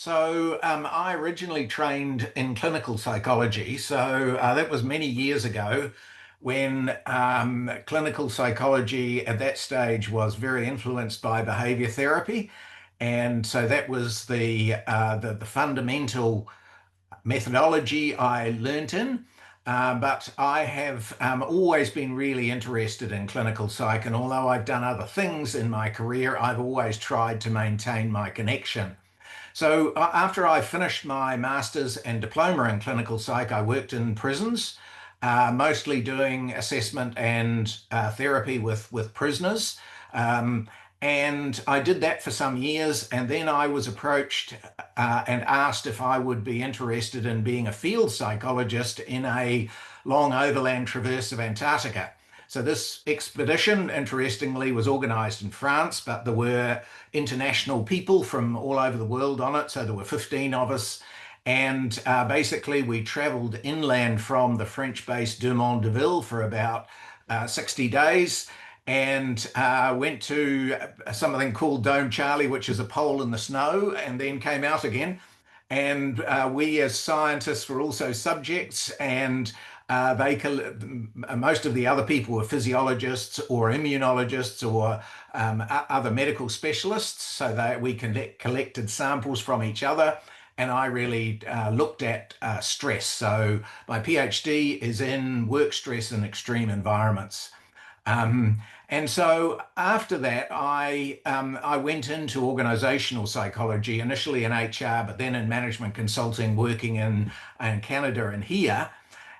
I originally trained in clinical psychology. That was many years ago when clinical psychology at that stage was very influenced by behavior therapy. And so that was the fundamental methodology I learnt in. But I have always been really interested in clinical psych. And although I've done other things in my career, I've always tried to maintain my connection. After I finished my master's and diploma in clinical psych, I worked in prisons, mostly doing assessment and therapy with prisoners. Um, and I did that for some years, and then I was approached and asked if I would be interested in being a field psychologist in a long overland traverse of Antarctica. So this expedition, interestingly, was organized in France, but there were international people from all over the world on it. So there were 15 of us. And basically, we traveled inland from the French base Dumont-Deville for about 60 days and went to something called Dome Charlie, which is a pole in the snow, and then came out again. And we as scientists were also subjects, and most of the other people were physiologists or immunologists or other medical specialists, so that we collected samples from each other. And I really looked at stress. So my PhD is in work stress in extreme environments. Um, and so after that, I went into organizational psychology, initially in HR, but then in management consulting, working in Canada and here.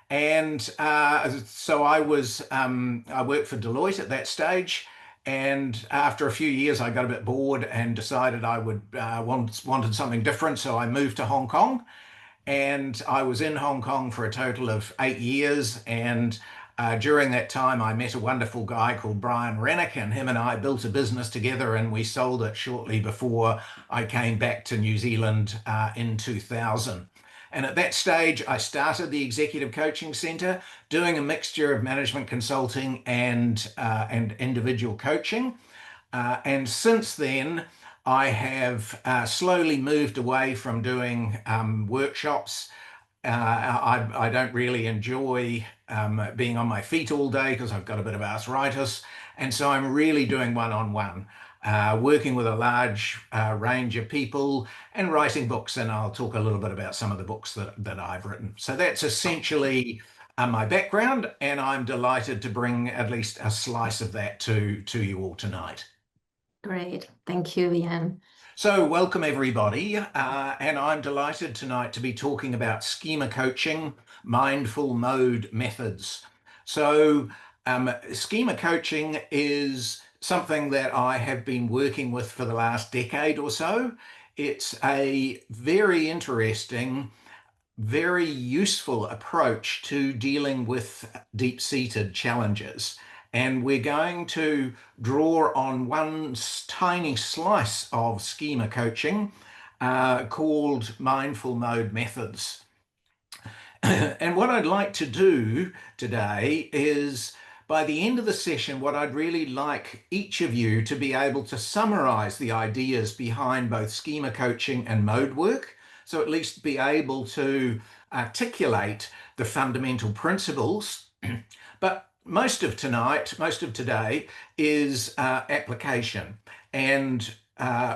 And so I worked for Deloitte at that stage. And after a few years, I got a bit bored and decided I would wanted something different. So I moved to Hong Kong, and I was in Hong Kong for a total of 8 years. And during that time, I met a wonderful guy called Brian Rennick, and him and I built a business together, and we sold it shortly before I came back to New Zealand in 2000. And at that stage, I started the Executive Coaching Centre, doing a mixture of management consulting and individual coaching. And since then, I have slowly moved away from doing workshops. I don't really enjoy being on my feet all day because I've got a bit of arthritis. And so I'm really doing one-on-one, working with a large range of people and writing books. And I'll talk a little bit about some of the books that I've written. So that's essentially my background, and I'm delighted to bring at least a slice of that to you all tonight. Great. Thank you, Iain. So welcome everybody, and I'm delighted tonight to be talking about schema coaching, mindful mode methods. Schema coaching is something that I have been working with for the last decade or so. It's a very interesting, very useful approach to dealing with deep-seated challenges. And we're going to draw on one tiny slice of schema coaching called mindful mode methods. And what I'd like to do today is, by the end of the session, what I'd really like each of you to be able to summarize the ideas behind both schema coaching and mode work. So at least be able to articulate the fundamental principles. But most of today is application and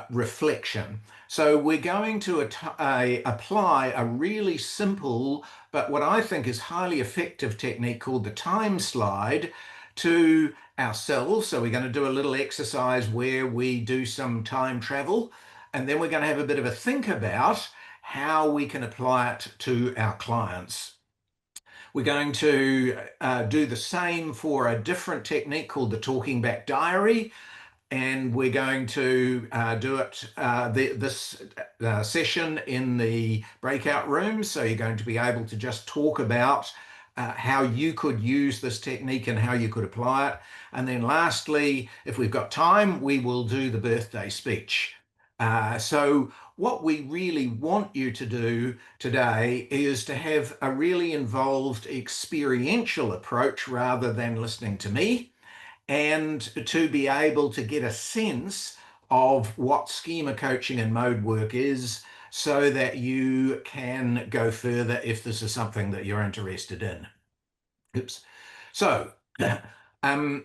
reflection. So we're going to apply a really simple, but what I think is highly effective technique called the time slide to ourselves. So we're going to do a little exercise where we do some time travel, and then we're going to have a bit of a think about how we can apply it to our clients. We're going to do the same for a different technique called the talking back diary. And we're going to do it this session in the breakout room. So you're going to be able to just talk about how you could use this technique and how you could apply it. And then lastly, if we've got time, we will do the birthday speech. So what we really want you to do today is to have a really involved experiential approach rather than listening to me, and to be able to get a sense of what schema coaching and mode work is, so that you can go further if this is something that you're interested in. Oops. So, um,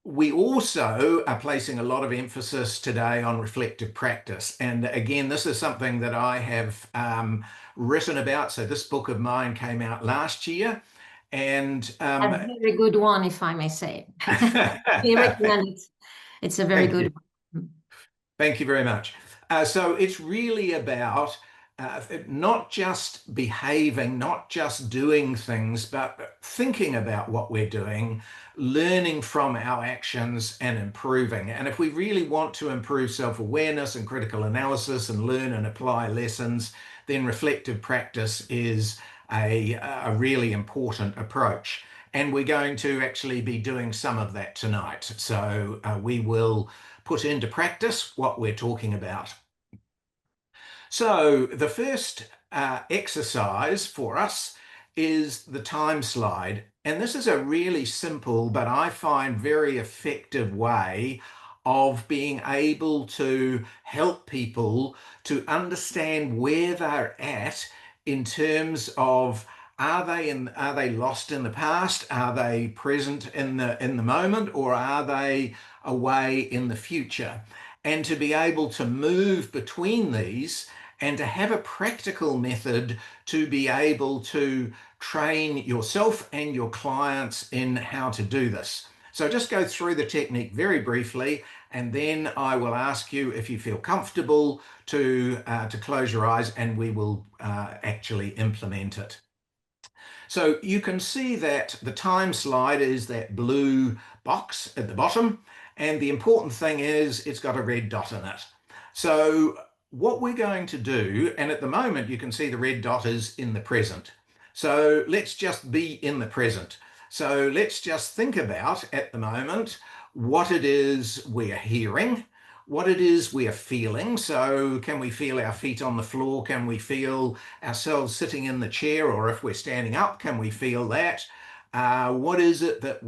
we also are placing a lot of emphasis today on reflective practice. And again, this is something that I have written about. So this book of mine came out last year. And A very good one, if I may say. We recommend it. It's a very thank good you. one. Thank you very much. So it's really about not just behaving, not just doing things, but thinking about what we're doing, learning from our actions and improving. And if we really want to improve self-awareness and critical analysis and learn and apply lessons, then reflective practice is a really important approach. And we're going to actually be doing some of that tonight. So we will put into practice what we're talking about. So the first exercise for us is the time slide. And this is a really simple, but I find very effective way of being able to help people to understand where they're at in terms of are they lost in the past? Are they present in the moment, or are they away in the future? And to be able to move between these and to have a practical method to be able to train yourself and your clients in how to do this. So just go through the technique very briefly, and then I will ask you if you feel comfortable to close your eyes, and we will actually implement it. So you can see that the time slide is that blue box at the bottom, and the important thing is it's got a red dot in it. So what we're going to do, and at the moment you can see the red dot is in the present. So let's just be in the present. So let's just think about at the moment what it is we're hearing, what it is we're feeling. So can we feel our feet on the floor? Can we feel ourselves sitting in the chair? Or if we're standing up, can we feel that? What is it that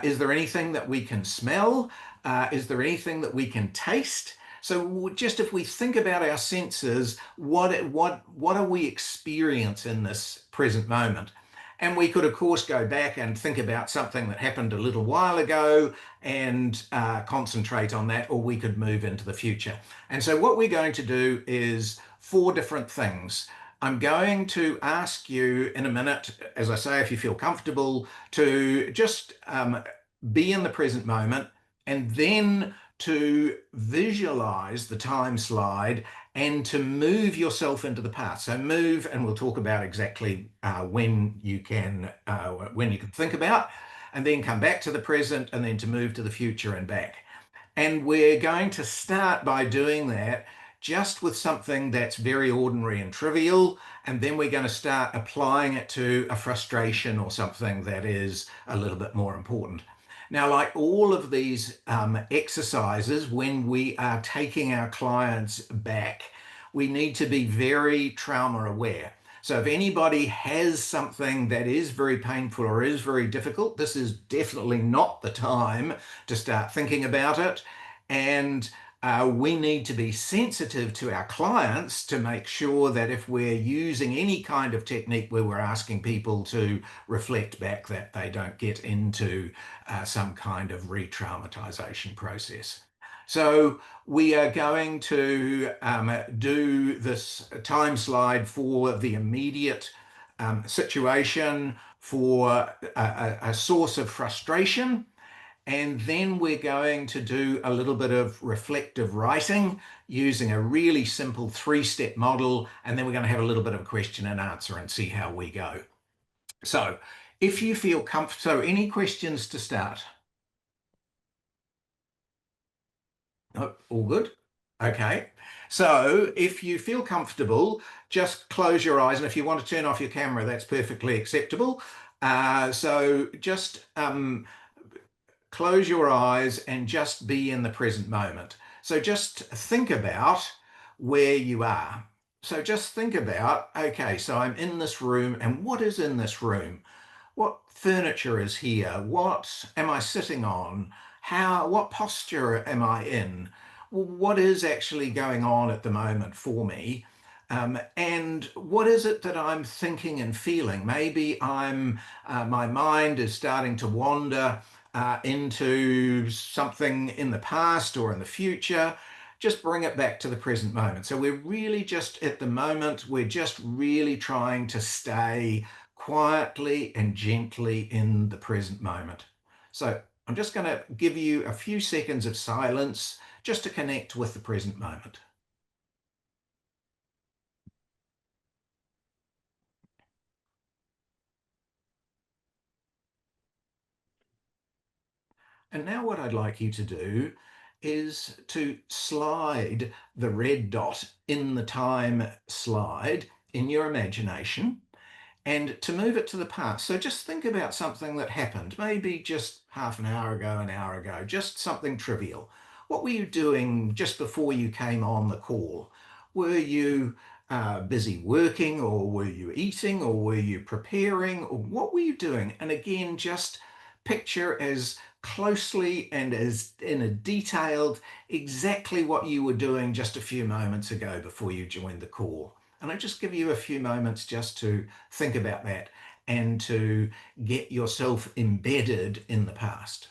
is there anything that we can smell? Is there anything that we can taste? So just if we think about our senses, what are we experiencing in this present moment? And we could, of course, go back and think about something that happened a little while ago and concentrate on that, or we could move into the future. And so what we're going to do is 4 different things. I'm going to ask you in a minute, as I say, if you feel comfortable, to just be in the present moment, and then to visualize the time slide and to move yourself into the past. So move, and we'll talk about exactly when you can think about, and then come back to the present, and then to move to the future and back. And we're going to start by doing that just with something that's very ordinary and trivial, and then we're going to start applying it to a frustration or something that is a little bit more important. Now, like all of these exercises, when we are taking our clients back, we need to be very trauma aware. So if anybody has something that is very painful or is very difficult, this is definitely not the time to start thinking about it. And we need to be sensitive to our clients to make sure that if we're using any kind of technique where we're asking people to reflect back, that they don't get into some kind of re-traumatization process. So we are going to do this time slide for the immediate situation, for a source of frustration. And then we're going to do a little bit of reflective writing using a really simple 3-step model. And then we're going to have a little bit of a question and answer and see how we go. So if you feel comfortable, so any questions to start? Oh, all good? Okay. So if you feel comfortable, just close your eyes. And if you want to turn off your camera, that's perfectly acceptable. So just close your eyes and just be in the present moment. So just think about where you are. So just think about, okay, so I'm in this room, and what is in this room? What furniture is here? What am I sitting on? What posture am I in? What is actually going on at the moment for me? And what is it that I'm thinking and feeling? Maybe my mind is starting to wander into something in the past or in the future. Just bring it back to the present moment. So we're really just at the moment, we're just really trying to stay quietly and gently in the present moment. So I'm just going to give you a few seconds of silence just to connect with the present moment. And now what I'd like you to do is to slide the red dot in the time slide in your imagination and to move it to the past. So just think about something that happened, maybe just half an hour ago, just something trivial. What were you doing just before you came on the call? Were you busy working, or were you eating, or were you preparing, or what were you doing? And again, just picture as closely and as in a detailed exactly what you were doing just a few moments ago before you joined the call. And I just give you a few moments just to think about that and to get yourself embedded in the past.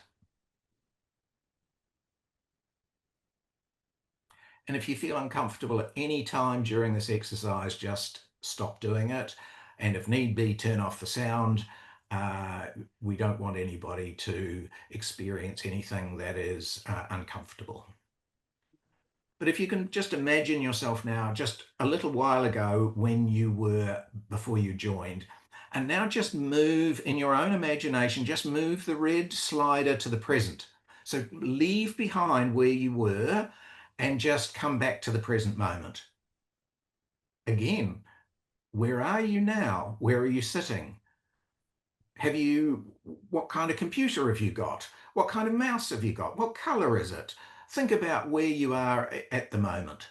And if you feel uncomfortable at any time during this exercise, just stop doing it. And if need be, turn off the sound. Uh, we don't want anybody to experience anything that is uncomfortable. But if you can just imagine yourself now, just a little while ago when you were, before you joined, and now just move in your own imagination, just move the red slider to the present. So leave behind where you were and just come back to the present moment. Again, where are you now? Where are you sitting? What kind of computer have you got? What kind of mouse have you got? What color is it? Think about where you are at the moment.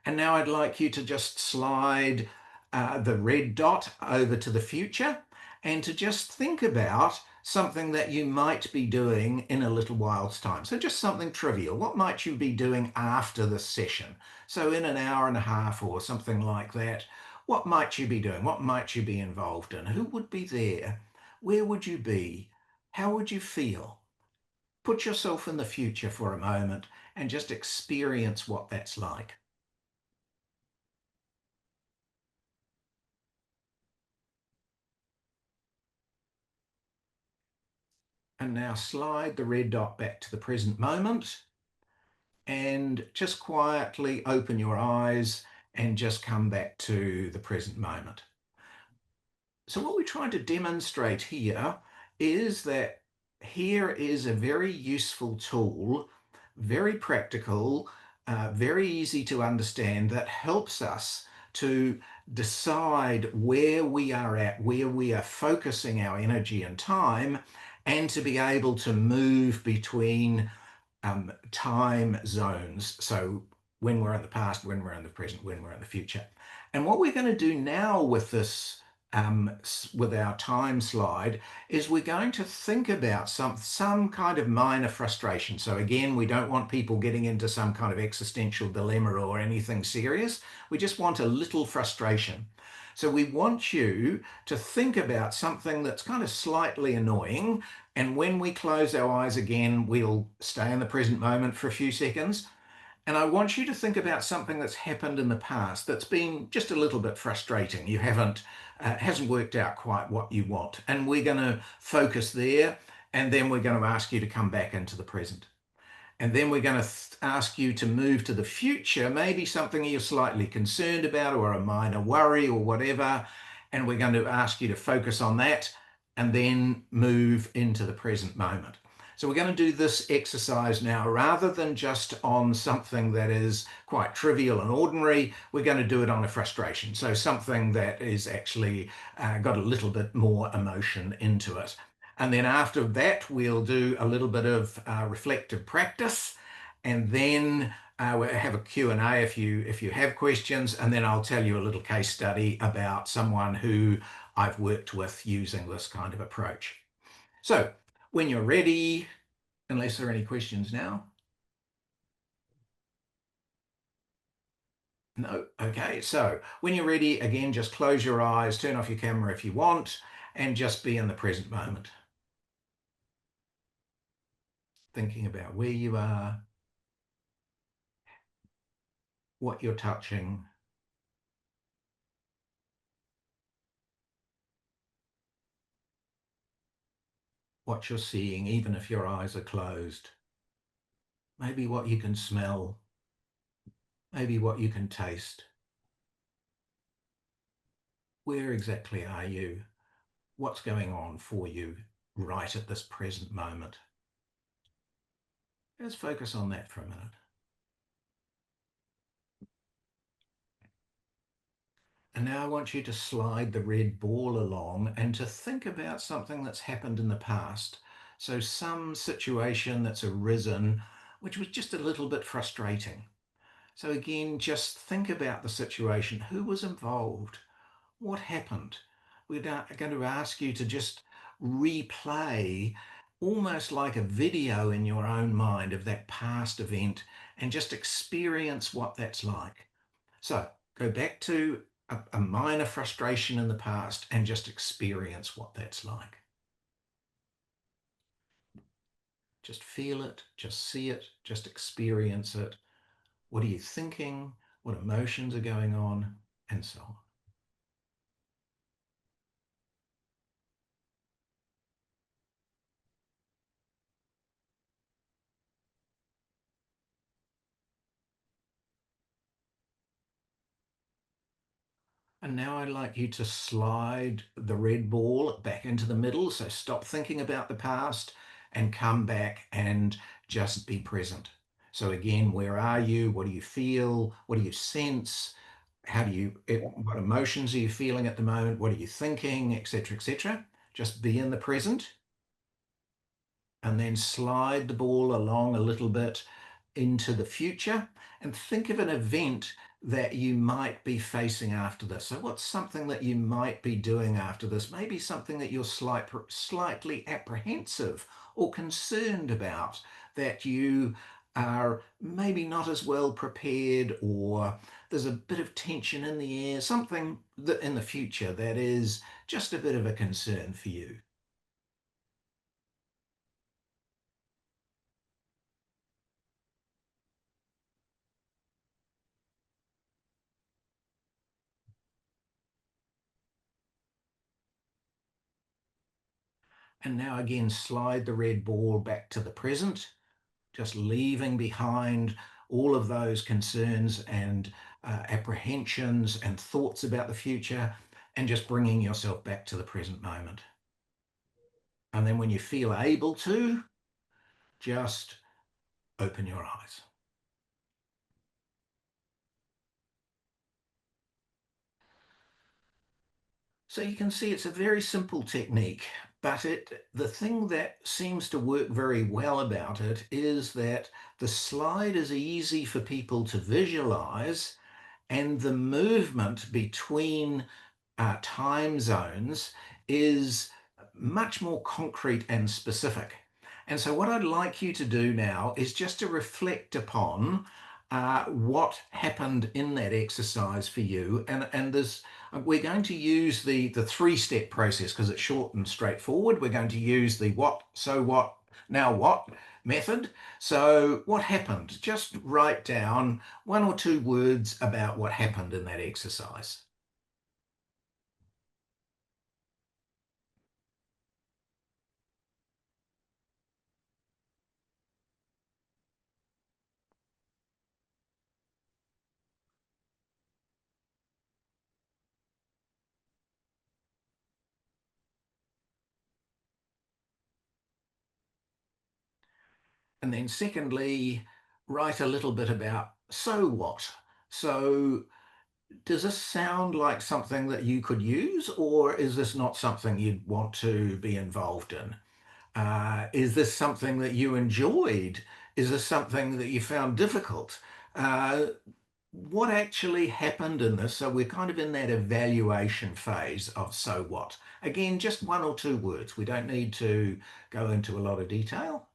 And now I'd like you to just slide the red dot over to the future and to just think about something that you might be doing in a little while's time. So just something trivial. What might you be doing after this session? So in an hour and a half or something like that, what might you be doing? What might you be involved in? Who would be there? Where would you be? How would you feel? Put yourself in the future for a moment and just experience what that's like. And now slide the red dot back to the present moment and just quietly open your eyes and just come back to the present moment. So what we're trying to demonstrate here is that here is a very useful tool, very practical, very easy to understand, that helps us to decide where we are at, where we are focusing our energy and time, and to be able to move between time zones. So when we're in the past, when we're in the present, when we're in the future. And what we're going to do now with this, with our time slide, is we're going to think about some kind of minor frustration. So again, we don't want people getting into some kind of existential dilemma or anything serious. We just want a little frustration. So we want you to think about something that's kind of slightly annoying. And when we close our eyes again, we'll stay in the present moment for a few seconds. And I want you to think about something that's happened in the past that's been just a little bit frustrating. You haven't, hasn't worked out quite what you want. And we're going to focus there. And then we're going to ask you to come back into the present. And then we're going to ask you to move to the future, maybe something you're slightly concerned about or a minor worry or whatever. And we're going to ask you to focus on that and then move into the present moment. So we're going to do this exercise now rather than just on something that is quite trivial and ordinary. We're going to do it on a frustration. So something that is actually got a little bit more emotion into it. And then after that, we'll do a little bit of reflective practice, and then we'll have a Q&A if you have questions, and then I'll tell you a little case study about someone who I've worked with using this kind of approach. So when you're ready, unless there are any questions now. No. Okay. So when you're ready, again, just close your eyes, turn off your camera if you want, and just be in the present moment, thinking about where you are, what you're touching, what you're seeing, even if your eyes are closed, maybe what you can smell, maybe what you can taste. Where exactly are you? What's going on for you right at this present moment? Let's focus on that for a minute. And now I want you to slide the red ball along and to think about something that's happened in the past. So some situation that's arisen, which was just a little bit frustrating. So again, just think about the situation. Who was involved? What happened? We're going to ask you to just replay almost like a video in your own mind of that past event and just experience what that's like. So go back to a minor frustration in the past and just experience what that's like. Just feel it, just see it, just experience it. What are you thinking? What emotions are going on? And so on. And now I'd like you to slide the red ball back into the middle. So stop thinking about the past and come back and just be present. So again, where are you? What do you feel? What do you sense? What emotions are you feeling at the moment? What are you thinking, etc., etc. Just be in the present and then slide the ball along a little bit into the future and think of an event that you might be facing after this. So what's something that you might be doing after this? Maybe something that you're slightly apprehensive or concerned about, that you are maybe not as well prepared, or there's a bit of tension in the air, something that in the future that is just a bit of a concern for you. And now again, slide the red ball back to the present, just leaving behind all of those concerns and apprehensions and thoughts about the future, and just bringing yourself back to the present moment. And then when you feel able to, just open your eyes. So you can see it's a very simple technique, but the thing that seems to work very well about it is that the slide is easy for people to visualize, and the movement between time zones is much more concrete and specific. And so what I'd like you to do now is just to reflect upon what happened in that exercise for you. And there's we're going to use the three-step process because it's short and straightforward. We're going to use the what, so what, now what method. So what happened? Just write down one or two words about what happened in that exercise. And then secondly, write a little bit about so what. So does this sound like something that you could use, or is this not something you'd want to be involved in? Is this something that you enjoyed? Is this something that you found difficult? Uh, what actually happened in this? So we're kind of in that evaluation phase of so what. Again, just one or two words. We don't need to go into a lot of detail.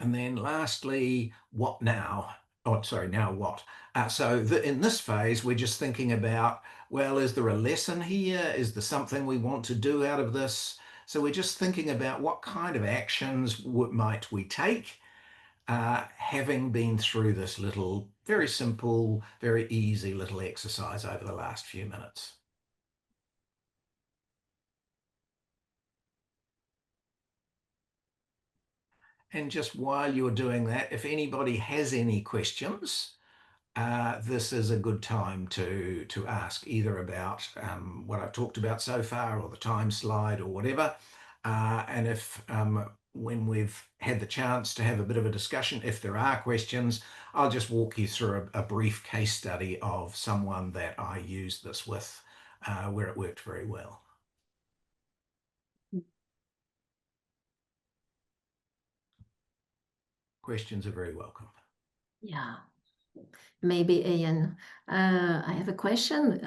And then lastly, what now? Oh, sorry, now what? In this phase, we're just thinking about, well, is there a lesson here? Is there something we want to do out of this? So we're just thinking about what kind of actions might we take, having been through this little, very simple, very easy little exercise over the last few minutes. And just while you're doing that, if anybody has any questions, this is a good time to ask either about what I've talked about so far or the time slide or whatever. And if when we've had the chance to have a bit of a discussion, if there are questions, I'll just walk you through a brief case study of someone that I used this with where it worked very well. Questions are very welcome. Yeah. Maybe Iain, I have a question.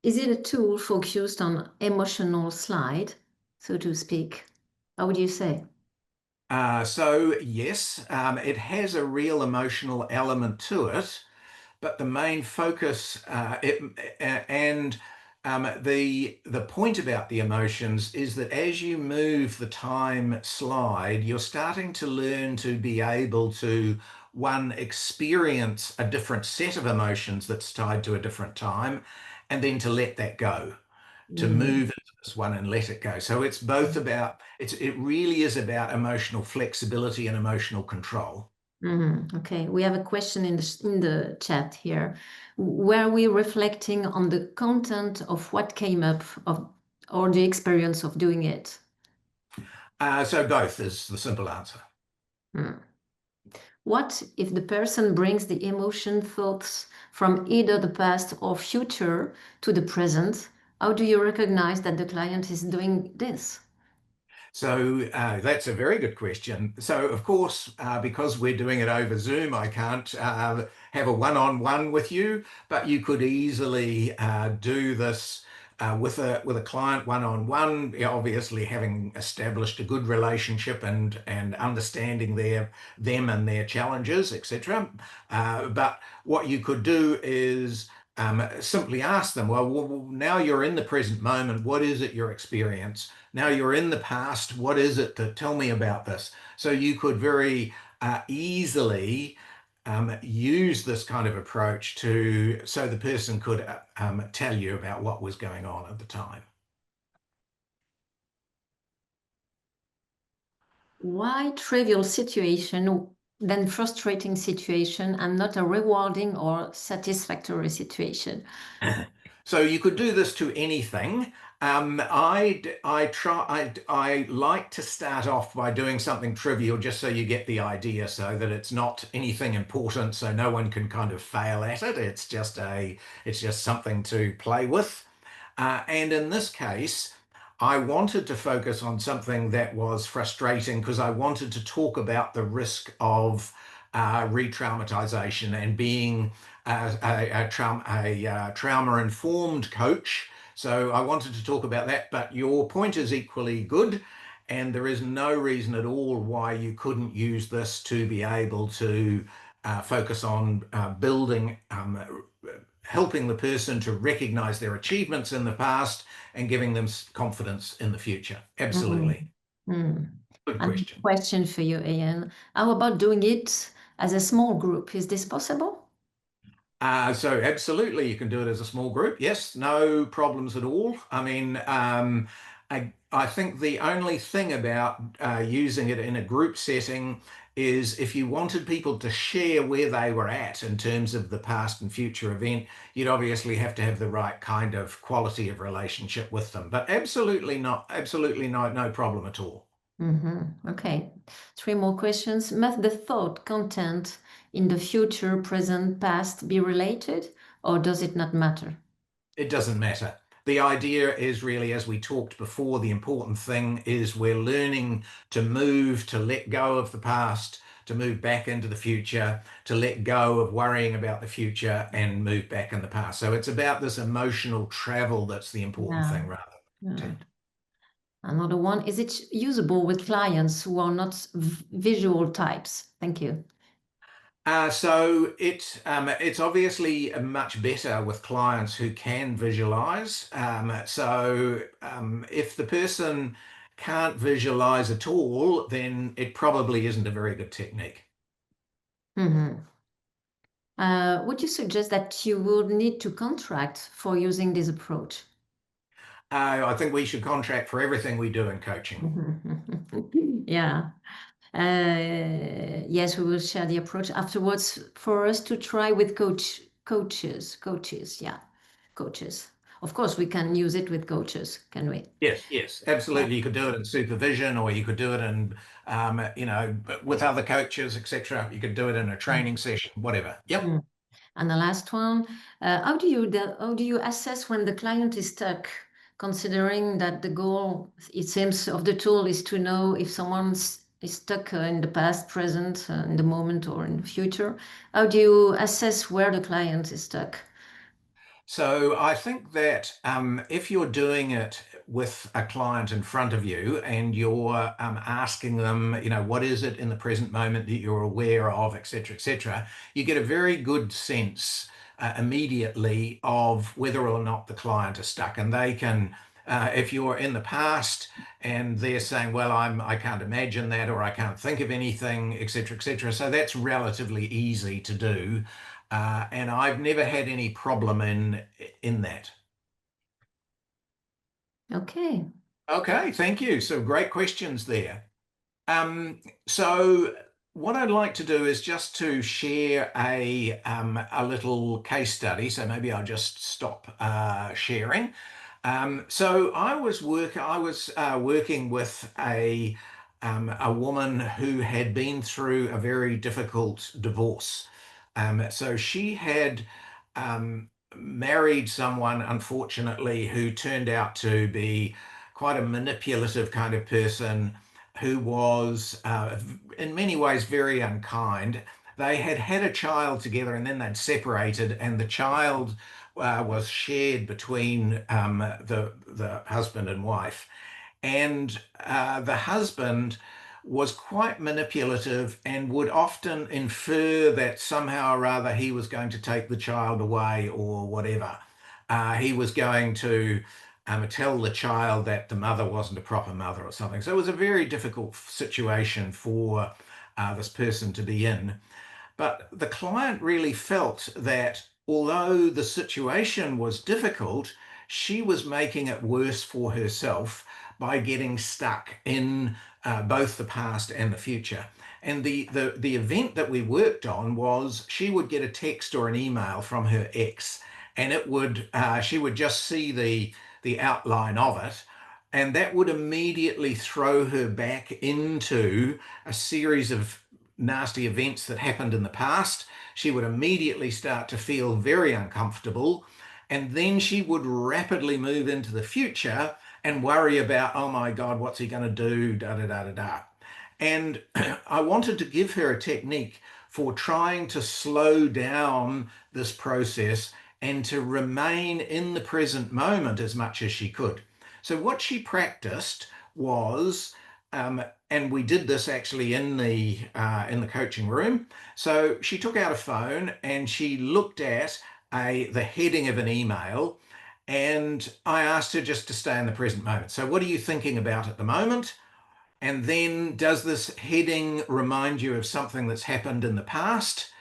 Is it a tool focused on emotional slide, so to speak? How would you say? So yes, it has a real emotional element to it, but the main focus and the point about the emotions is that as you move the time slide, you're starting to learn to be able to one experience a different set of emotions that's tied to a different time, and then to let that go, to Mm. move into this one and let it go. So it's both about it really is about emotional flexibility and emotional control. Okay, we have a question in the chat here. Were we reflecting on the content of what came up of or the experience of doing it? So both is the simple answer. Hmm. What if the person brings the emotion thoughts from either the past or future to the present? How do you recognize that the client is doing this? So that's a very good question. So of course, because we're doing it over Zoom, I can't have a one-on-one with you, but you could easily do this with a client one-on-one. Obviously, having established a good relationship and understanding them and their challenges, etc. But what you could do is simply ask them, well, now you're in the present moment. What is it your experience? Now you're in the past. What is it that tell me about this? So you could very easily use this kind of approach so the person could tell you about what was going on at the time. Why trivial situation, then frustrating situation, and not a rewarding or satisfactory situation? So you could do this to anything. I like to start off by doing something trivial just so you get the idea, so that it's not anything important, so no one can kind of fail at it. It's just something to play with. And in this case, I wanted to focus on something that was frustrating because I wanted to talk about the risk of re-traumatization and being a trauma-informed coach. So I wanted to talk about that, but your point is equally good. And there is no reason at all why you couldn't use this to be able to focus on building helping the person to recognize their achievements in the past and giving them confidence in the future. Mm. Absolutely. Mm. Good And question. question for you, Ian. How about doing it as a small group? Is this possible? So absolutely, you can do it as a small group. Yes, no problems at all. I mean, I think the only thing about using it in a group setting is if you wanted people to share where they were at in terms of the past and future event, you'd obviously have to have the right kind of quality of relationship with them. But absolutely not, no problem at all. Okay. Three more questions. Must the thought content in the future, present, past be related, or does it not matter? It doesn't matter. The idea is really, as we talked before, the important thing is we're learning to move, to let go of the past, to move back into the future, to let go of worrying about the future and move back in the past. So it's about this emotional travel that's the important Yeah. thing rather than Yeah. content. Another one, is it usable with clients who are not visual types? Thank you. It's obviously much better with clients who can visualize. If the person can't visualize at all, then it probably isn't a very good technique. Mhm. Would you suggest that you would need to contract for using this approach? I think we should contract for everything we do in coaching. Yeah. Yes, we will share the approach afterwards for us to try with coaches. Yeah, coaches. Of course, we can use it with coaches, can we? Yes, yes, Yeah. absolutely. You could do it in supervision, or you could do it in, with other coaches, etc. You could do it in a Mm. training session, whatever. Yep. Mm. And the last one, how do you assess when the client is stuck, considering that the goal, it seems, of the tool is to know if is stuck in the past, present, in the moment, or in the future? How do you assess where the client is stuck? So I think that if you're doing it with a client in front of you and you're asking them, what is it in the present moment that you're aware of, et cetera, you get a very good sense immediately of whether or not the client is stuck. And they can, if you're in the past and they're saying, well, I can't imagine that, or I can't think of anything, et cetera, et cetera. So that's relatively easy to do. And I've never had any problem in that. Okay. Okay, thank you. So great questions there. So what I'd like to do is just to share a little case study. So maybe I'll just stop sharing. So I was working with a woman who had been through a very difficult divorce. So she had married someone, unfortunately, who turned out to be quite a manipulative kind of person who was, in many ways, very unkind. They had had a child together and then they'd separated, and the child was shared between the husband and wife. And the husband was quite manipulative and would often infer that somehow or other he was going to take the child away or whatever. He was going to tell the child that the mother wasn't a proper mother or something. So it was a very difficult situation for this person to be in. But the client really felt that although the situation was difficult, she was making it worse for herself by getting stuck in both the past and the future. And the event that we worked on was she would get a text or an email from her ex, and it would she would just see the outline of it, and that would immediately throw her back into a series of nasty events that happened in the past. She would immediately start to feel very uncomfortable. And then she would rapidly move into the future and worry about, oh my God, what's he going to do? Da da da da da. And I wanted to give her a technique for trying to slow down this process and to remain in the present moment as much as she could. So, what she practiced was and we did this actually in the coaching room. So she took out a phone and she looked at the heading of an email, and I asked her just to stay in the present moment. So what are you thinking about at the moment? And then does this heading remind you of something that's happened in the past?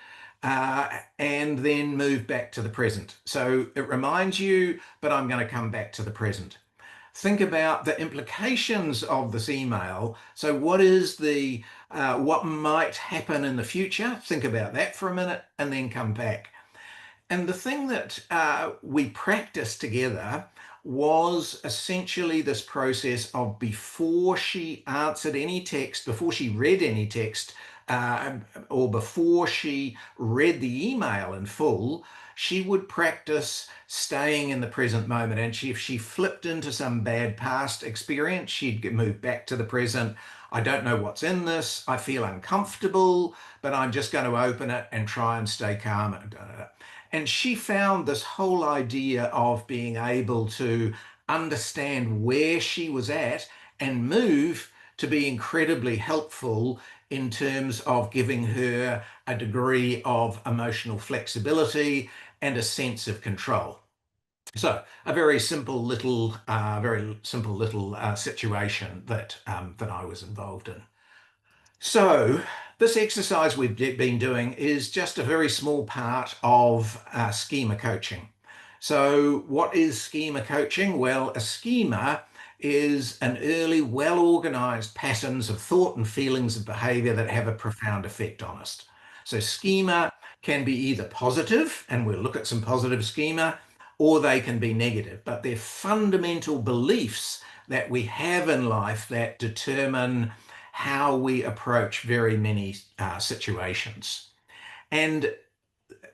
And then move back to the present. So it reminds you, but I'm going to come back to the present. Think about the implications of this email. So what might happen in the future? Think about that for a minute and then come back. And the thing that we practiced together was essentially this process of before she answered any text, before she read any text, or before she read the email in full, she would practice staying in the present moment. And if she flipped into some bad past experience, she'd move back to the present. I don't know what's in this. I feel uncomfortable, but I'm just going to open it and try and stay calm. And she found this whole idea of being able to understand where she was at, and move to be incredibly helpful in terms of giving her a degree of emotional flexibility and a sense of control. So a very simple little situation that I was involved in. So this exercise we've been doing is just a very small part of schema coaching. So what is schema coaching? Well, a schema is an early, well-organized patterns of thought and feelings of behavior that have a profound effect on us. So schema can be either positive, and we'll look at some positive schema, or they can be negative, but they're fundamental beliefs that we have in life that determine how we approach very many situations. And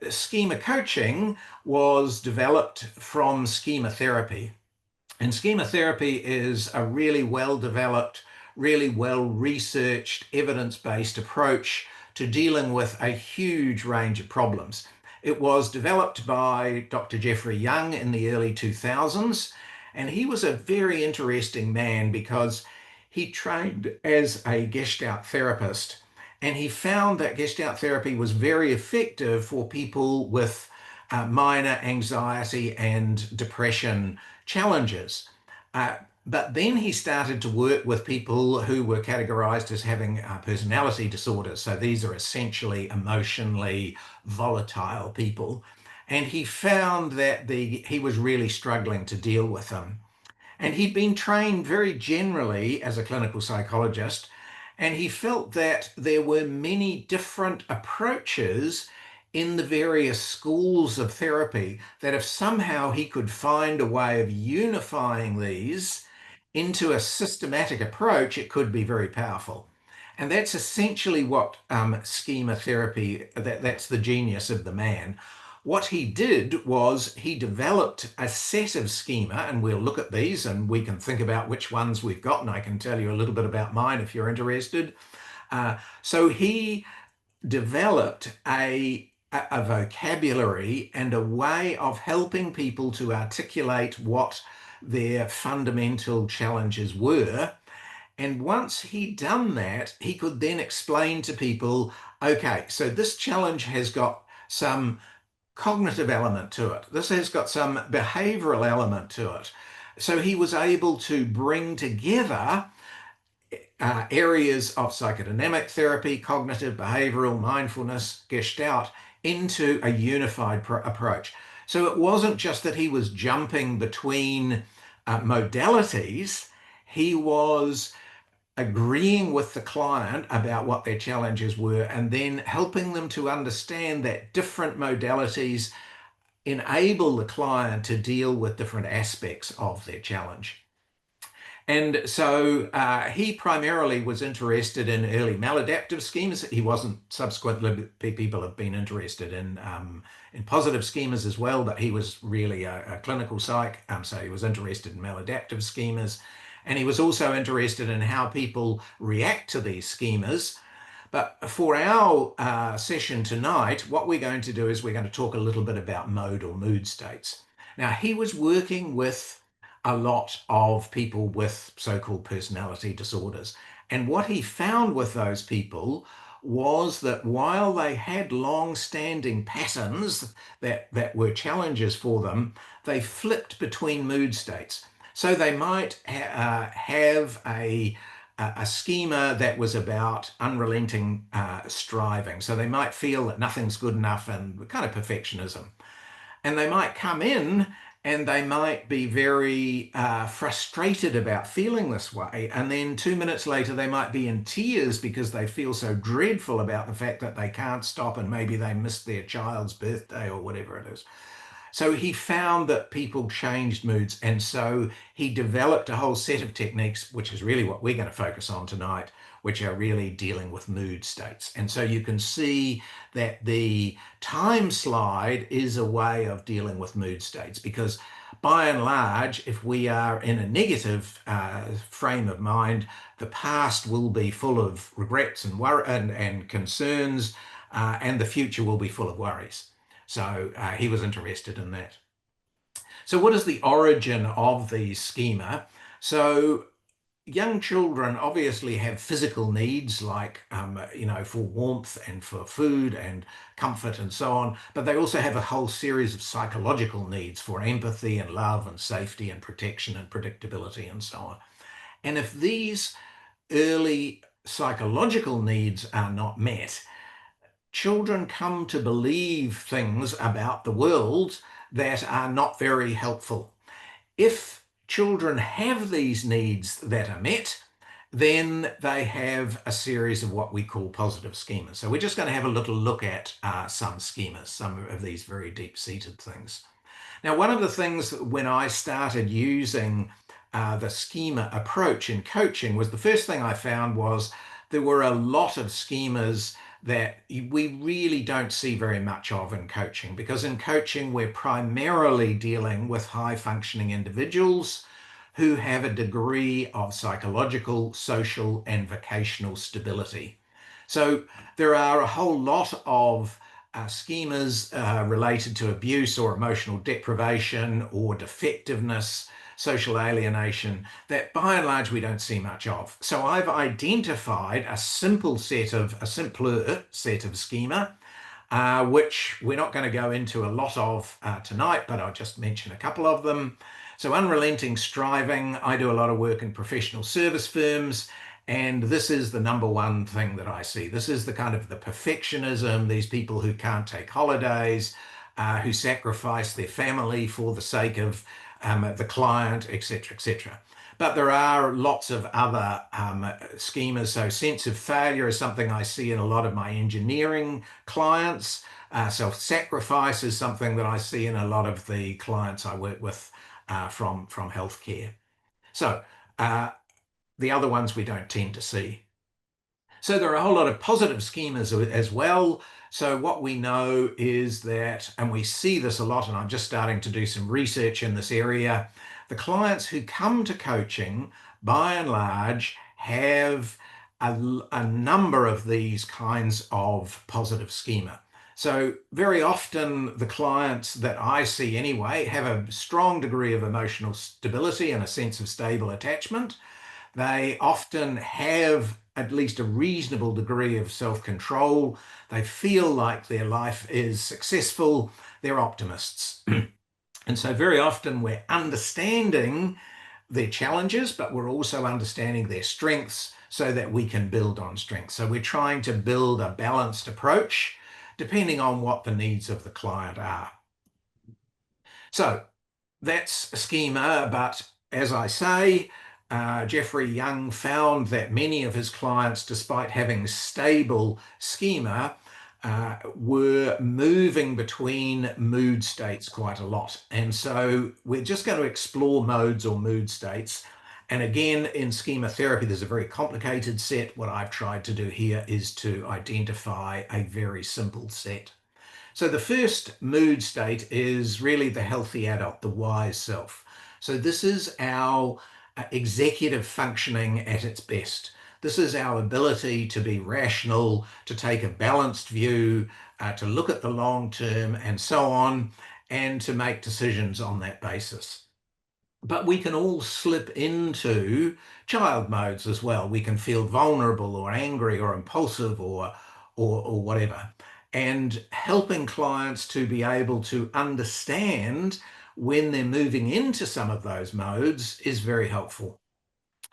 schema coaching was developed from schema therapy. And schema therapy is a really well developed, really well researched, evidence based approach to dealing with a huge range of problems. It was developed by Dr. Jeffrey Young in the early 2000s, and he was a very interesting man because he trained as a Gestalt therapist, and he found that Gestalt therapy was very effective for people with minor anxiety and depression challenges. Uh, but then he started to work with people who were categorized as having personality disorders. So these are essentially emotionally volatile people. And he found that he was really struggling to deal with them. And he'd been trained very generally as a clinical psychologist, and he felt that there were many different approaches in the various schools of therapy, that if somehow he could find a way of unifying these into a systematic approach, it could be very powerful. And that's essentially what schema therapy, that's the genius of the man. What he did was he developed a set of schema, and we'll look at these and we can think about which ones we've got, and I can tell you a little bit about mine if you're interested. So he developed a vocabulary and a way of helping people to articulate what their fundamental challenges were. And once he'd done that, he could then explain to people, okay, so this challenge has got some cognitive element to it. This has got some behavioral element to it. So he was able to bring together areas of psychodynamic therapy, cognitive, behavioral, mindfulness, Gestalt into a unified approach. So it wasn't just that he was jumping between modalities, he was agreeing with the client about what their challenges were and then helping them to understand that different modalities enable the client to deal with different aspects of their challenge. And so he primarily was interested in early maladaptive schemas. He wasn't subsequently, people have been interested in positive schemas as well, but he was really a clinical psych. So he was interested in maladaptive schemas. And he was also interested in how people react to these schemas. But for our session tonight, what we're going to do is we're going to talk a little bit about mode or mood states. Now, he was working with a lot of people with so-called personality disorders. And what he found with those people was that while they had long-standing patterns that were challenges for them, they flipped between mood states. So they might have a schema that was about unrelenting striving. So they might feel that nothing's good enough and kind of perfectionism. And they might come in and they might be very frustrated about feeling this way. And then 2 minutes later, they might be in tears because they feel so dreadful about the fact that they can't stop and maybe they missed their child's birthday or whatever it is. So he found that people changed moods. And so he developed a whole set of techniques, which is really what we're going to focus on tonight, which are really dealing with mood states. And so you can see that the time slide is a way of dealing with mood states, because by and large, if we are in a negative frame of mind, the past will be full of regrets and concerns, and the future will be full of worries. So he was interested in that. So what is the origin of the schema? So young children obviously have physical needs like, for warmth and for food and comfort and so on, but they also have a whole series of psychological needs for empathy and love and safety and protection and predictability and so on. And if these early psychological needs are not met, children come to believe things about the world that are not very helpful. If children have these needs that are met, then they have a series of what we call positive schemas. So we're just going to have a little look at some schemas, some of these very deep-seated things. Now, one of the things when I started using the schema approach in coaching was the first thing I found was there were a lot of schemas that we really don't see very much of in coaching, because in coaching we're primarily dealing with high functioning individuals who have a degree of psychological, social, and vocational stability. So there are a whole lot of schemas related to abuse or emotional deprivation or defectiveness, social alienation, that by and large we don't see much of. So I've identified a simpler set of schema, which we're not going to go into a lot of tonight, but I'll just mention a couple of them. So unrelenting striving, I do a lot of work in professional service firms, and this is the number one thing that I see. This is the kind of the perfectionism, these people who can't take holidays, who sacrifice their family for the sake of the client, etc., etc. But there are lots of other schemas. So sense of failure is something I see in a lot of my engineering clients. Self-sacrifice is something that I see in a lot of the clients I work with from healthcare. So the other ones we don't tend to see. So there are a whole lot of positive schemas as well. So what we know is that, and we see this a lot, and I'm just starting to do some research in this area, the clients who come to coaching, by and large, have a number of these kinds of positive schema. So very often the clients that I see anyway have a strong degree of emotional stability and a sense of stable attachment. They often have at least a reasonable degree of self-control. They feel like their life is successful. They're optimists. And so very often we're understanding their challenges, but we're also understanding their strengths so that we can build on strengths. So we're trying to build a balanced approach depending on what the needs of the client are. So that's a schema, but as I say, Jeffrey Young found that many of his clients, despite having stable schema, were moving between mood states quite a lot. And so we're just going to explore modes or mood states. And again, in schema therapy, there's a very complicated set. What I've tried to do here is to identify a very simple set. So the first mood state is really the healthy adult, the wise self. So this is our executive functioning at its best. This is our ability to be rational, to take a balanced view, to look at the long term and so on, and to make decisions on that basis. But we can all slip into child modes as well. We can feel vulnerable or angry or impulsive or whatever. And helping clients to be able to understand when they're moving into some of those modes is very helpful.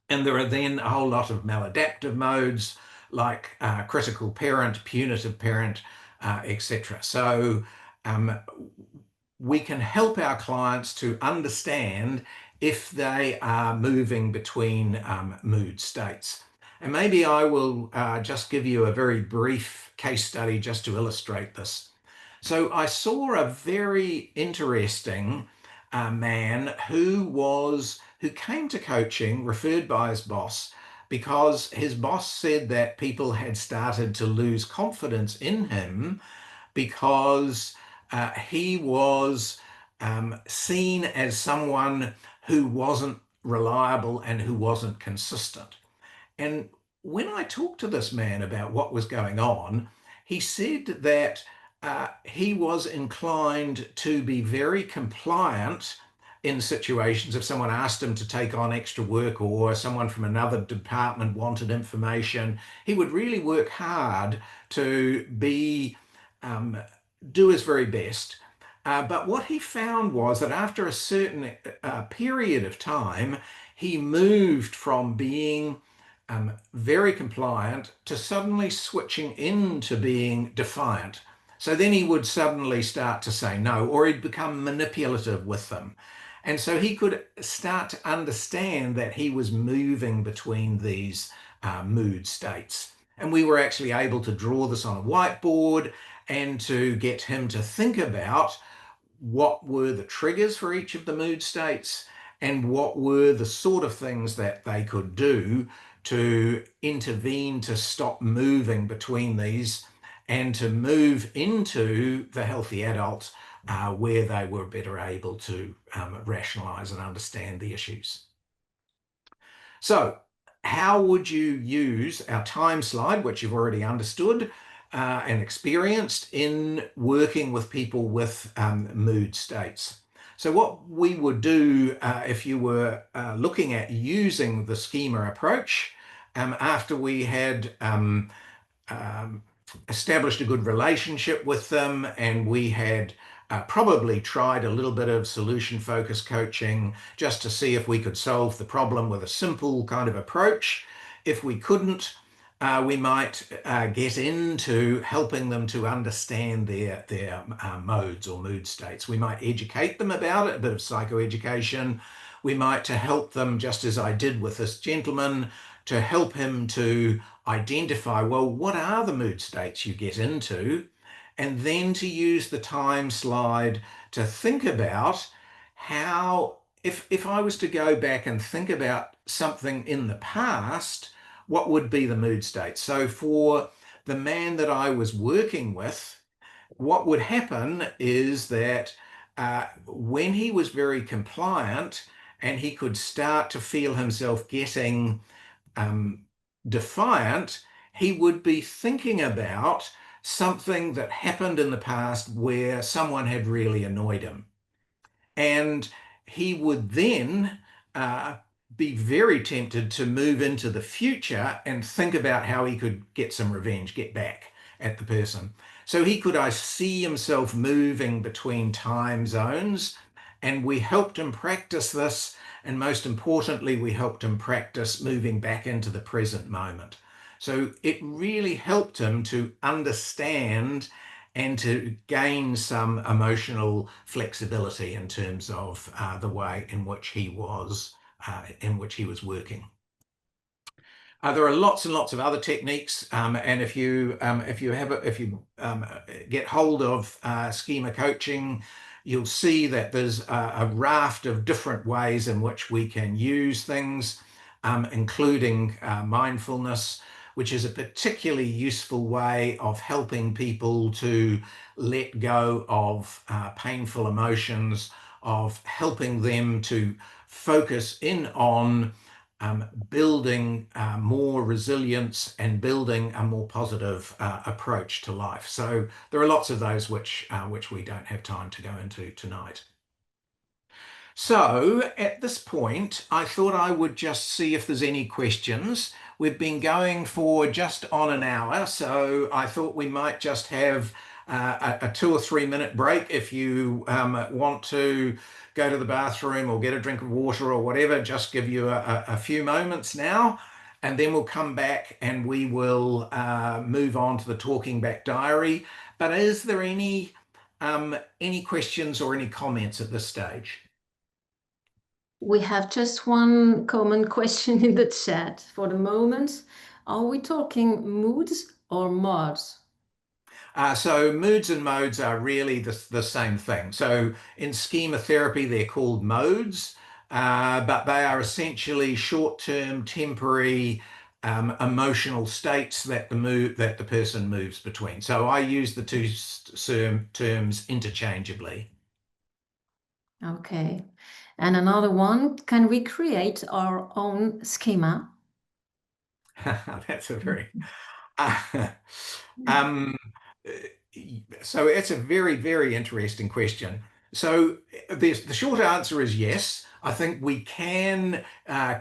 And there are then a whole lot of maladaptive modes like critical parent, punitive parent, etc. So we can help our clients to understand if they are moving between mood states. And maybe I will just give you a very brief case study just to illustrate this. So I saw a very interesting man who came to coaching referred by his boss because his boss said that people had started to lose confidence in him because he was seen as someone who wasn't reliable and who wasn't consistent. And when I talked to this man about what was going on, he said that he was inclined to be very compliant in situations if someone asked him to take on extra work or someone from another department wanted information. He would really work hard to um, do his very best. But what he found was that after a certain period of time, he moved from being very compliant to suddenly switching into being defiant. So then he would suddenly start to say no, or he'd become manipulative with them. And so he could start to understand that he was moving between these mood states. And we were actually able to draw this on a whiteboard and to get him to think about what were the triggers for each of the mood states and what were the sort of things that they could do to intervene to stop moving between these and to move into the healthy adult where they were better able to rationalize and understand the issues. So how would you use our time slide, which you've already understood and experienced, in working with people with mood states? So what we would do if you were looking at using the schema approach, after we had um, established a good relationship with them and we had probably tried a little bit of solution focused coaching just to see if we could solve the problem with a simple kind of approach. If we couldn't, we might get into helping them to understand their modes or mood states. We might educate them about it, a bit of psychoeducation. We might to help them, just as I did with this gentleman, to help him to identify, well, what are the mood states you get into? And then to use the time slide to think about how, if I was to go back and think about something in the past, what would be the mood state? So for the man that I was working with, what would happen is that when he was very compliant and he could start to feel himself getting um, defiant, he would be thinking about something that happened in the past where someone had really annoyed him. And he would then be very tempted to move into the future and think about how he could get some revenge, get back at the person. So he could, I see himself moving between time zones, and we helped him practice this. And most importantly, we helped him practice moving back into the present moment. So it really helped him to understand and to gain some emotional flexibility in terms of the way in which he was working. There are lots and lots of other techniques, and if you get hold of schema coaching, you'll see that there's a raft of different ways in which we can use things, including mindfulness, which is a particularly useful way of helping people to let go of painful emotions, of helping them to focus in on building more resilience and building a more positive approach to life. So there are lots of those which we don't have time to go into tonight. So at this point, I thought I would just see if there's any questions. We've been going for just on an hour, so I thought we might just have a 2 or 3 minute break if you want to go to the bathroom or get a drink of water or whatever. Just give you a few moments now, and then we'll come back and we will move on to the talking back diary. But is there any questions or any comments at this stage? We have just one common question in the chat for the moment. Are we talking moods or mods? So moods and modes are really the same thing. So in schema therapy, they're called modes, but they are essentially short-term, temporary emotional states that the person moves between. So I use the two terms interchangeably. Okay. And another one, can we create our own schema? That's a very um, so it's a very, very interesting question. So the short answer is yes. I think we can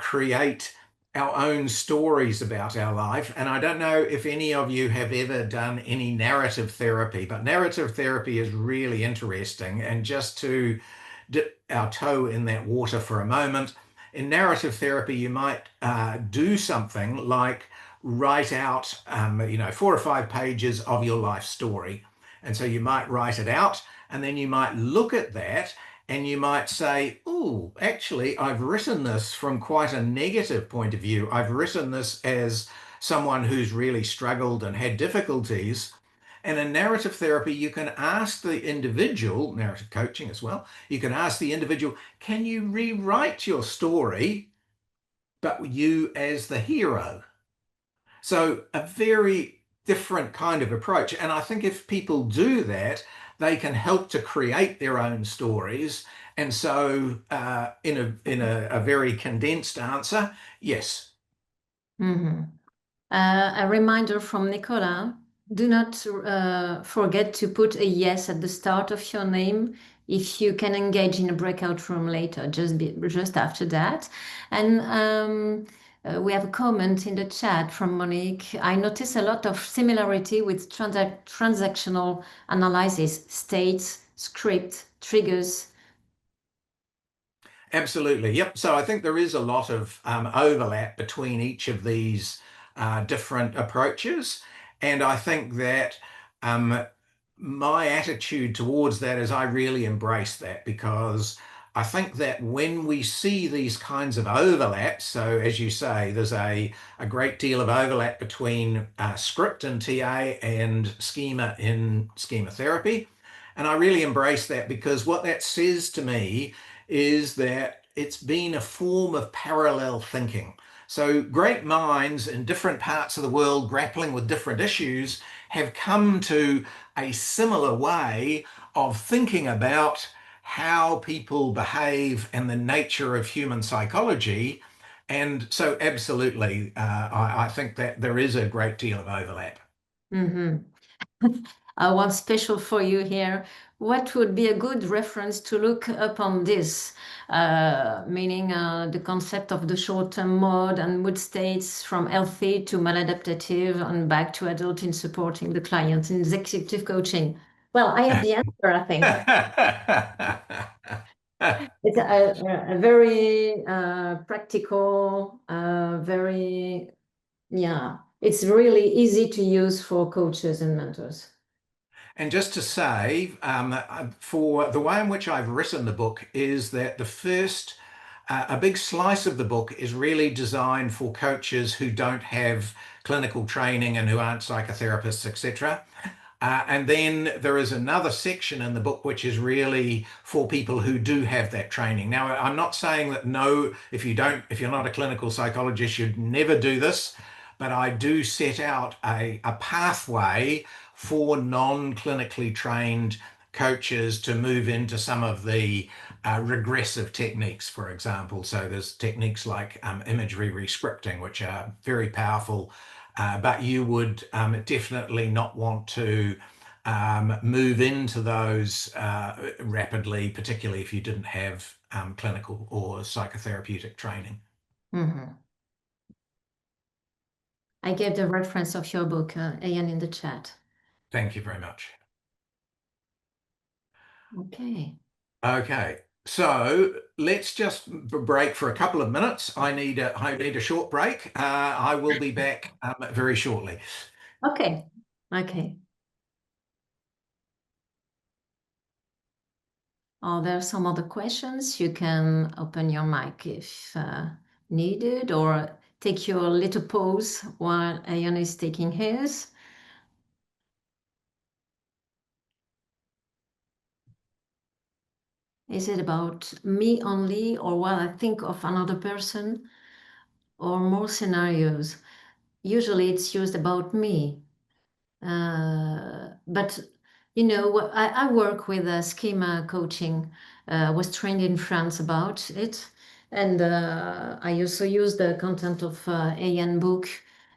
create our own stories about our life. And I don't know if any of you have ever done any narrative therapy, but narrative therapy is really interesting. And just to dip our toe in that water for a moment, in narrative therapy, you might do something like write out, 4 or 5 pages of your life story. And so you might write it out and then you might look at that and you might say, oh, actually, I've written this from quite a negative point of view. I've written this as someone who's really struggled and had difficulties. And in narrative therapy, you can ask the individual, narrative coaching as well, you can ask the individual, can you rewrite your story, but you as the hero? So a very different kind of approach. And I think if people do that, they can help to create their own stories. And so, in a very condensed answer, yes. Mm-hmm. A reminder from Nicola, do not forget to put a yes at the start of your name if you can engage in a breakout room later, just after that. And we have a comment in the chat from Monique. I notice a lot of similarity with transactional analysis, states, script, triggers. Absolutely. Yep. So I think there is a lot of overlap between each of these different approaches. And I think that um, my attitude towards that is I really embrace that because I think that when we see these kinds of overlaps, so as you say, there's a great deal of overlap between script in TA and schema in schema therapy. And I really embrace that because what that says to me is that it's been a form of parallel thinking. So great minds in different parts of the world grappling with different issues have come to a similar way of thinking about how people behave and the nature of human psychology. And so, absolutely, I think that there is a great deal of overlap. Mm-hmm. One special for you here. What would be a good reference to look up on this? Meaning the concept of the short-term mode and mood states from healthy to maladaptive and back to adult in supporting the client in executive coaching. Well, I have the answer, I think. It's a very practical, very, yeah, it's really easy to use for coaches and mentors. And just to say, for the way in which I've written the book is that a big slice of the book is really designed for coaches who don't have clinical training and who aren't psychotherapists, etc. And then there is another section in the book which is really for people who do have that training. Now, I'm not saying that no, if you're not a clinical psychologist, you'd never do this, but I do set out a pathway for non-clinically trained coaches to move into some of the regressive techniques, for example. So there's techniques like imagery rescripting, which are very powerful, but you would definitely not want to move into those rapidly, particularly if you didn't have clinical or psychotherapeutic training. Mhm. I gave the reference of your book, Iain, in the chat. Thank you very much. Okay. Okay, so let's just break for a couple of minutes. I need a short break. I will be back very shortly. Okay. Okay. Are there some other questions? You can open your mic if needed, or take your little pause while Iain is taking his. Is it about me only, or while I think of another person, or more scenarios? Usually it's used about me. But I work with schema coaching. Was trained in France about it, and I also use the content of AN book.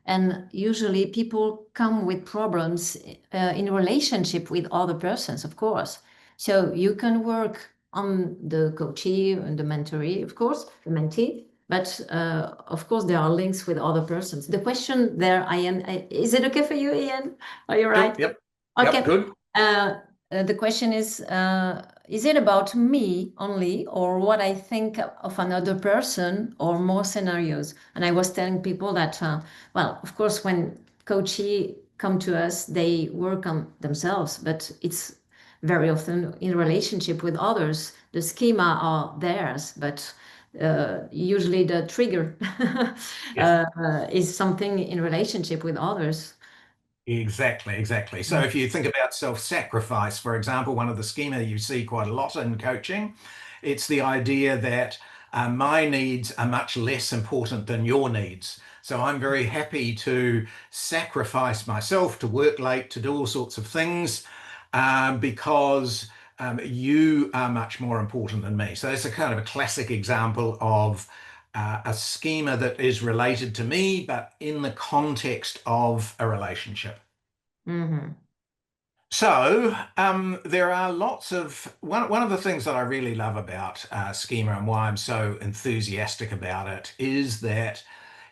And usually people come with problems in relationship with other persons, of course. So you can work on the coachee and the mentoree, of course, the mentee, but of course there are links with other persons. The question there, Iain, is it okay for you, Iain? Are you Yep, right? yep, yep, Okay. good. The question is it about me only or what I think of another person or more scenarios? And I was telling people that, well, of course, when coachee come to us, they work on themselves, but it's very often in relationship with others. The schema are theirs, but usually the trigger Yes. is something in relationship with others. Exactly, exactly. So if you think about self-sacrifice, for example, one of the schema you see quite a lot in coaching, it's the idea that my needs are much less important than your needs. So I'm very happy to sacrifice myself, to work late, to do all sorts of things, because you are much more important than me. So that's a kind of a classic example of a schema that is related to me, but in the context of a relationship. Mhm. So there are lots of one of the things that I really love about schema and why I'm so enthusiastic about it is that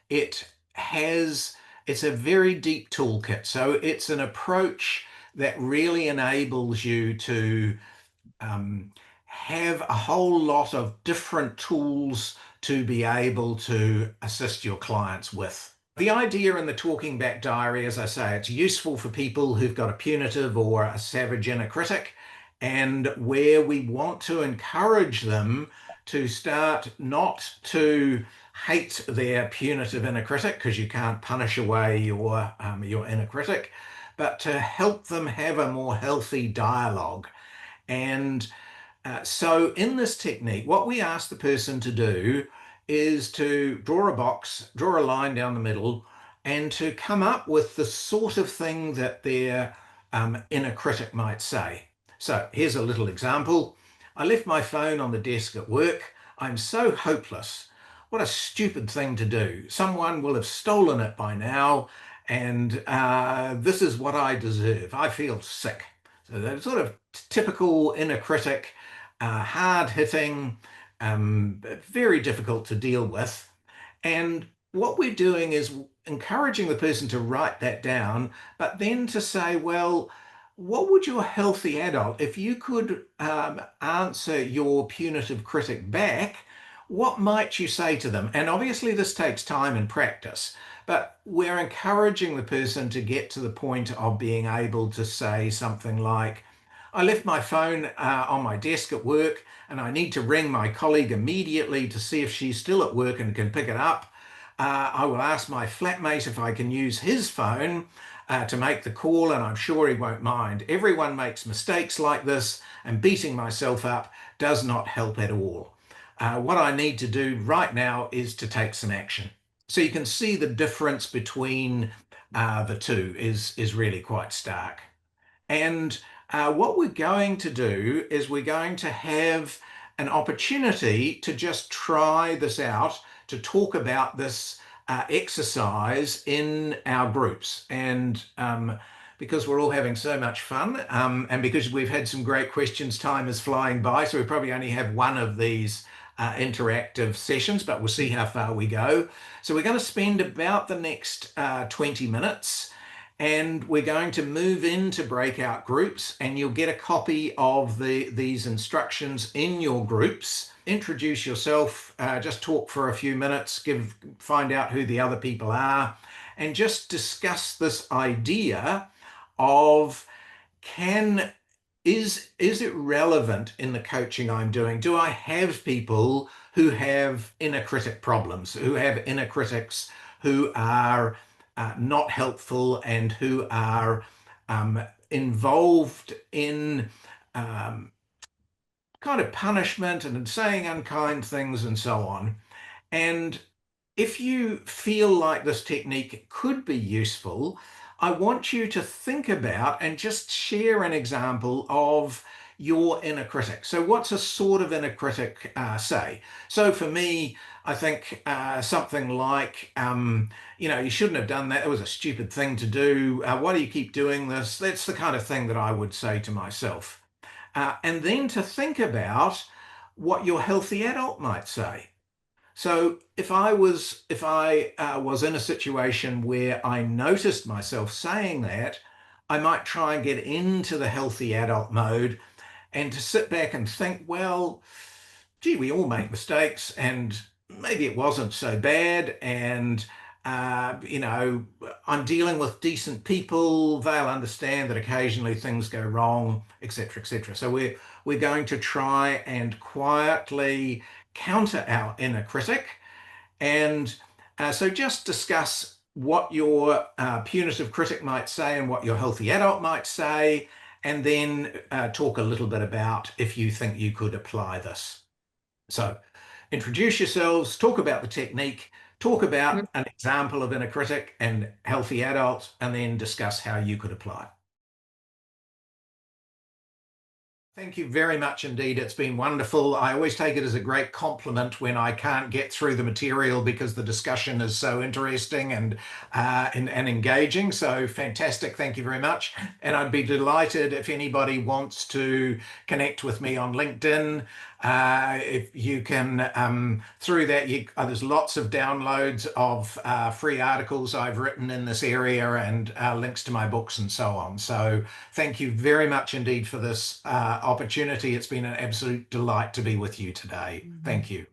it has it's a very deep toolkit. So it's an approach that really enables you to um, have a whole lot of different tools to be able to assist your clients with. The idea in the talking back diary, as I say, it's useful for people who've got a punitive or a savage inner critic, and where we want to encourage them to start not to hate their punitive inner critic because you can't punish away your inner critic, but to help them have a more healthy dialogue. And so in this technique, what we ask the person to do is to draw a box, draw a line down the middle, and to come up with the sort of thing that their inner critic might say. So here's a little example. I left my phone on the desk at work. I'm so hopeless. What a stupid thing to do. Someone will have stolen it by now, and this is what I deserve. I feel sick. So that sort of typical inner critic, hard hitting, very difficult to deal with. And what we're doing is encouraging the person to write that down, but then to say, well, what would your healthy adult, if you could answer your punitive critic back, what might you say to them? And obviously, this takes time and practice, but we're encouraging the person to get to the point of being able to say something like, I left my phone on my desk at work and I need to ring my colleague immediately to see if she's still at work and can pick it up. I will ask my flatmate if I can use his phone to make the call, and I'm sure he won't mind. Everyone makes mistakes like this, and beating myself up does not help at all. What I need to do right now is to take some action. So you can see the difference between the two is really quite stark. And what we're going to do is we're going to have an opportunity to just try this out, to talk about this exercise in our groups. And because we're all having so much fun, and because we've had some great questions, time is flying by. So we probably only have one of these interactive sessions, but we'll see how far we go. So we're going to spend about the next 20 minutes and we're going to move into breakout groups, and you'll get a copy of these instructions in your groups. Introduce yourself, just talk for a few minutes, find out who the other people are, and just discuss this idea of can is it relevant in the coaching I'm doing? Do I have people who have inner critic problems, who have inner critics who are not helpful and who are involved in kind of punishment and saying unkind things and so on? And if you feel like this technique could be useful, I want you to think about and just share an example of your inner critic. So, what's a sort of inner critic say? So, for me, I think something like, you shouldn't have done that. It was a stupid thing to do. Why do you keep doing this? That's the kind of thing that I would say to myself. and then to think about what your healthy adult might say. So if I was in a situation where I noticed myself saying that, I might try and get into the healthy adult mode and to sit back and think, well, gee, we all make mistakes, and maybe it wasn't so bad. And, you know, I'm dealing with decent people. They'll understand that occasionally things go wrong, etc., etc. So we're going to try and quietly counter our inner critic and so just discuss what your punitive critic might say and what your healthy adult might say, and then talk a little bit about if you think you could apply this. So introduce yourselves, talk about the technique, talk about an example of inner critic and healthy adult, and then discuss how you could apply. Thank you very much indeed. It's been wonderful. I always take it as a great compliment when I can't get through the material because the discussion is so interesting and engaging. So fantastic. Thank you very much. And I'd be delighted if anybody wants to connect with me on LinkedIn. If you can, through that, there's lots of downloads of free articles I've written in this area and links to my books and so on. So thank you very much indeed for this opportunity. It's been an absolute delight to be with you today. Thank you.